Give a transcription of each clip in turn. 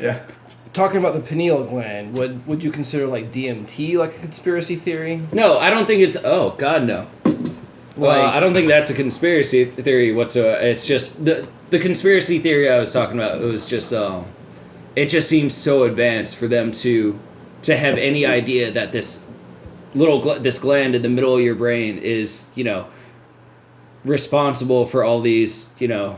Yeah. Talking about the pineal gland, would you consider like DMT like a conspiracy theory? No, I don't think it's... Oh, God, no. I don't think that's a conspiracy theory whatsoever. It's just... The conspiracy theory I was talking about, it was just... it just seems so advanced for them to have any idea that this this gland in the middle of your brain is, responsible for all these, I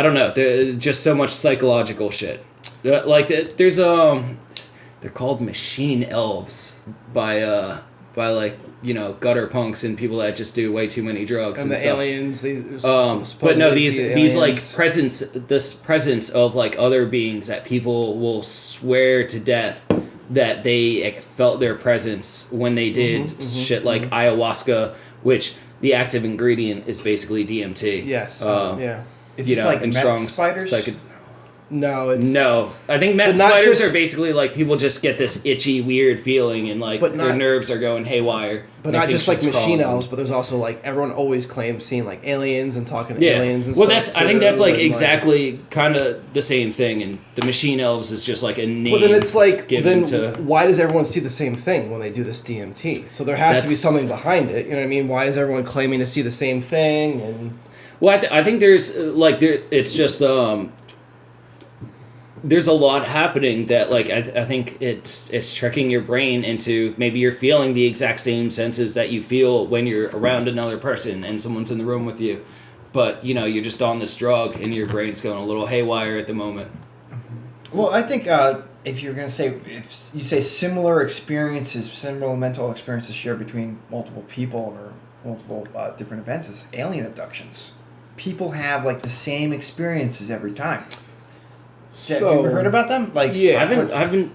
don't know. There's just so much psychological shit. There's they're called machine elves by gutter punks and people that just do way too many drugs and the stuff. aliens. But no, these like this presence of like other beings that people will swear to death that they felt their presence when they did shit like ayahuasca, which the active ingredient is basically DMT. Yes. Yeah. Is this like meth spiders? No, it's... No. I think meth spiders are basically like people just get this itchy, weird feeling and like their nerves are going haywire. But not just like machine elves, but there's also like everyone always claims seeing like aliens and talking to aliens and stuff. I think that's like exactly kind of the same thing, and the machine elves is just like a name. Well, then it's like, why does everyone see the same thing when they do this DMT? So there has to be something behind it. You know what I mean? Why is everyone claiming to see the same thing? And well, I think there's it's just there's a lot happening that like I think it's tricking your brain into maybe you're feeling the exact same senses that you feel when you're around another person and someone's in the room with you, but you're just on this drug and your brain's going a little haywire at the moment. Well, I think if you're gonna say, if you say similar mental experiences shared between multiple people or multiple different events, is alien abductions. People have like the same experiences every time. Have you ever heard about them? Like, yeah, I haven't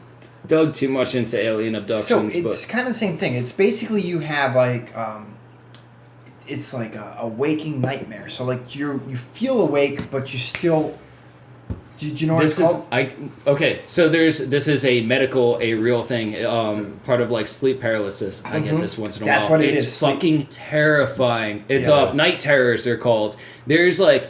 dug too much into alien abductions. So it's kind of the same thing. It's basically you have like, it's like a waking nightmare. So like you feel awake, but you still. Do you know what it's called? Okay, so this is a real thing. Part of like sleep paralysis. I get this once in a while. That's what it is. It's fucking terrifying. It's night terrors they're called. There's like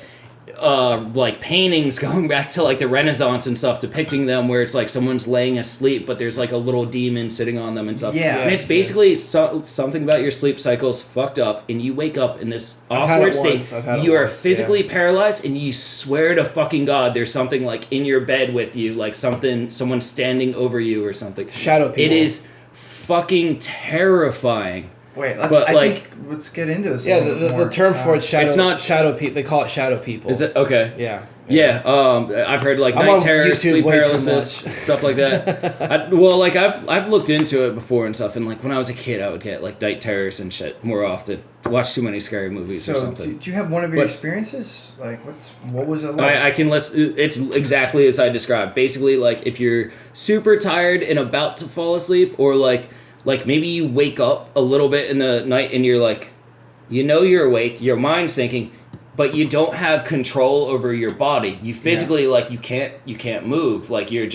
paintings going back to like the Renaissance and stuff depicting them where it's like someone's laying asleep but there's like a little demon sitting on them and stuff. Yeah. And it's basically something about your sleep cycles fucked up and you wake up in this awkward state. You are physically paralyzed and you swear to fucking God there's something like in your bed with you, like someone standing over you or something. Shadow people. It is fucking terrifying. Wait, let's get into this. Yeah, the term for it, it's not shadow people. They call it shadow people. Is it okay? Yeah. I've heard like night terror, sleep paralysis, stuff like that. I've looked into it before and stuff, and like when I was a kid, I would get like night terrors and shit more often. Watch too many scary movies or something. Do you have one of your experiences? Like what was it like? I can list. It's exactly as I described. Basically, like if you're super tired and about to fall asleep, or like maybe you wake up a little bit in the night and you're like, you're awake, your mind's thinking, but you don't have control over your body. You physically like you can't move. Like you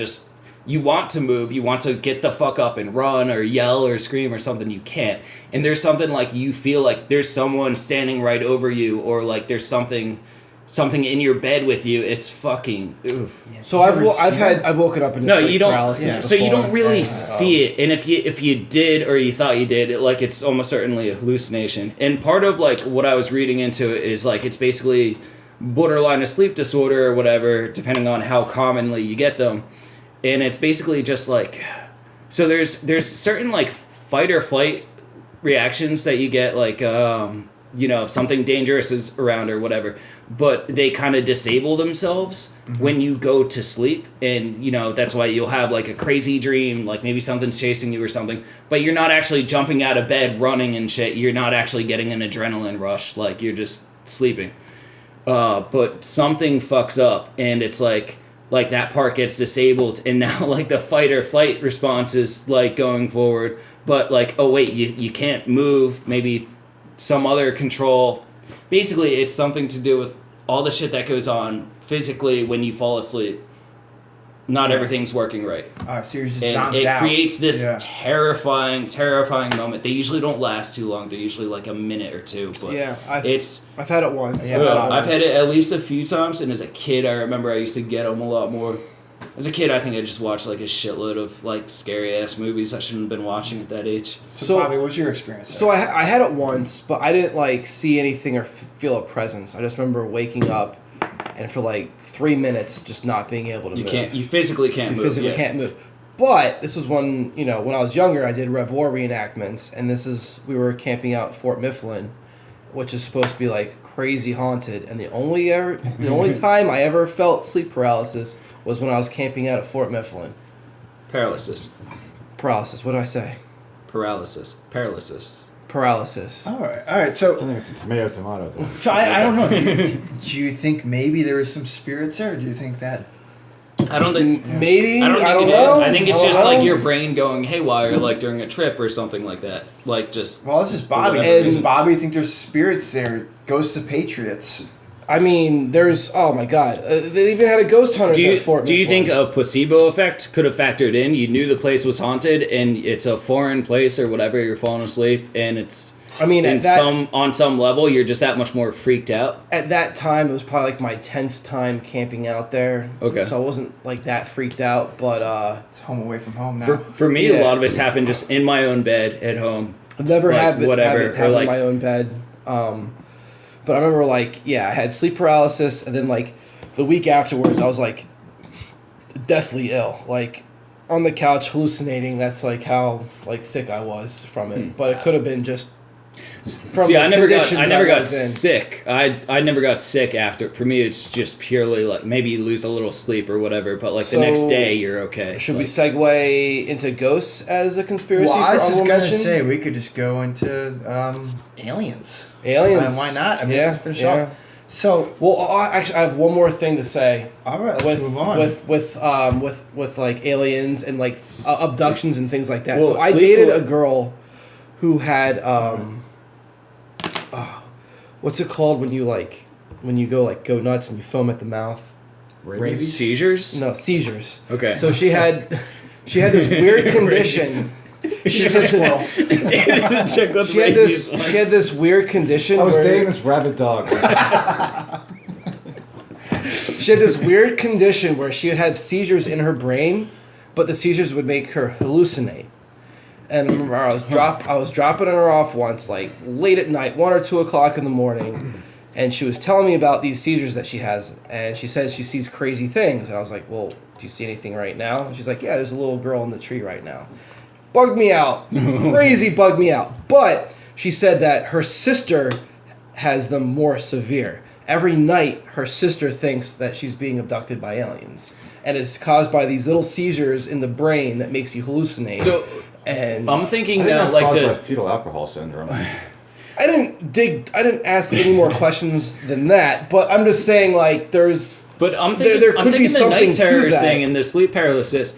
want to move, you want to get the fuck up and run or yell or scream or something, you can't. And there's something like you feel like there's someone standing right over you, or like there's something in your bed with you. It's fucking oof. So I've woken up in sleep paralysis so you don't really see it, and if you did or you thought you did, it's almost certainly a hallucination. And part of like what I was reading into it is like it's basically borderline a sleep disorder or whatever, depending on how commonly you get them. And it's basically just like, so there's certain like fight or flight reactions that you get, like if something dangerous is around or whatever, but they kind of disable themselves when you go to sleep. And, that's why you'll have like a crazy dream, like maybe something's chasing you or something, but you're not actually jumping out of bed, running and shit. You're not actually getting an adrenaline rush. Like you're just sleeping. But something fucks up and it's like that part gets disabled. And now like the fight or flight response is like going forward, but like, oh wait, you can't move. Maybe some other control. Basically, it's something to do with all the shit that goes on physically when you fall asleep. not everything's working right. Alright, so you're just And zonked it out. creates this Yeah. terrifying moment. They usually don't last too long. They're usually like a minute or two. But I've had it once. Yeah, I've had it at least a few times. And as a kid, I remember I used to get them a lot more. As a kid, I think I just watched like a shitload of like scary ass movies I shouldn't have been watching at that age. So Bobby, what's your experience? So I had it once, but I didn't like see anything or feel a presence. I just remember waking up and for like 3 minutes just not being able to move. You physically can't move. You physically can't move. But this was when I was younger, I did Rev War reenactments, and we were camping out at Fort Mifflin, which is supposed to be like crazy haunted. And the only time I ever felt sleep paralysis was when I was camping out at Fort Mifflin. Paralysis. What did I say? Paralysis. All right. So I think it's a tomato. So I don't know. Do you think maybe there was some spirits there? Or do you think that? I don't think maybe. I don't think it it is. know. I think it's I don't just like know. your brain going haywire, like during a trip or something like that. Like just. Well, this is Bobby. Whatever. Does Bobby think there's spirits there? Ghosts of Patriots. I mean, there's oh my god, they even had a ghost hunter at Fort Mifflin. Do you think a placebo effect could have factored in? You knew the place was haunted, and it's a foreign place or whatever. You're falling asleep, and it's. I mean, on some level, you're just that much more freaked out. At that time, it was probably like my 10th time camping out there. Okay. So I wasn't like that freaked out, but It's home away from home now. For me, Yeah. a lot of it's happened just in my own bed at home. I've never Like, had whatever, it or happen like- in my own bed. But I remember I had sleep paralysis, and then like the week afterwards, I was like deathly ill, like on the couch hallucinating. That's like how like sick I was from it. But it could have been just. See, I never got was in. sick. I never got sick after. For me, it's just purely like maybe you lose a little sleep or whatever, but like the next day you're okay. Should we Like, segue into ghosts as a conspiracy? Well, I was for just honorable gonna mention? say we could just go into aliens. Aliens. Why not? I mean, yeah, let's finish yeah. off. So, Well, actually, I have one more thing to say. all right, let's move on. With like aliens and like abductions and things like that. Well, So I sleep dated will- a girl who had what's it called when you go nuts and you foam at the mouth? Rabies? seizures. No, seizures. Okay. So she had this weird condition. She's a squirrel. Check what the She had rabies this. She had this weird condition. I was where- dating this rabid dog. She had this weird condition where she would have seizures in her brain, but the seizures would make her hallucinate. And I remember I was dropping her off once, like late at night, 1 or 2 o'clock in the morning, and she was telling me about these seizures that she has, and she says she sees crazy things. And I was like, "Well, do you see anything right now?" And she's like, "Yeah, there's a little girl in the tree right now." Bugged me out, crazy bugged me out. But she said that her sister has them more severe. Every night, her sister thinks that she's being abducted by aliens, and it's caused by these little seizures in the brain that makes you hallucinate. So and I'm I thinking think now that's like caused this. by fetal alcohol syndrome. I didn't ask any more questions than that. But I'm just saying, like, there's. But I'm thinking, there could I'm be thinking the something night to terror that. thing and the sleep paralysis.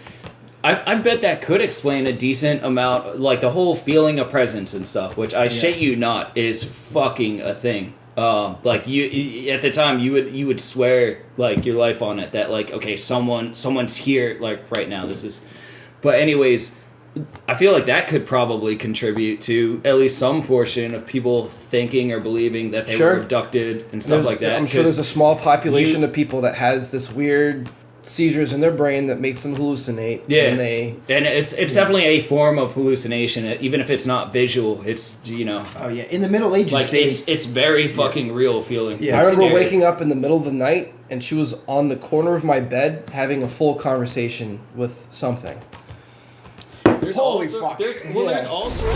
I bet that could explain a decent amount, like the whole feeling of presence and stuff, which I shit you not is fucking a thing. Like you at the time you would swear like your life on it that like okay someone's here like right now this is, but anyways, I feel like that could probably contribute to at least some portion of people thinking or believing that they were abducted and stuff like that. I'm sure there's a 'cause small population of people that has this weird seizures in their brain that makes them hallucinate. Yeah, and it's definitely a form of hallucination, even if it's not visual. It's Oh yeah, in the Middle Ages, like they, it's very fucking real feeling. Yeah, I remember Scary. waking up in the middle of the night and she was on the corner of my bed having a full conversation with something. There's Holy also fuck. there's Yeah. also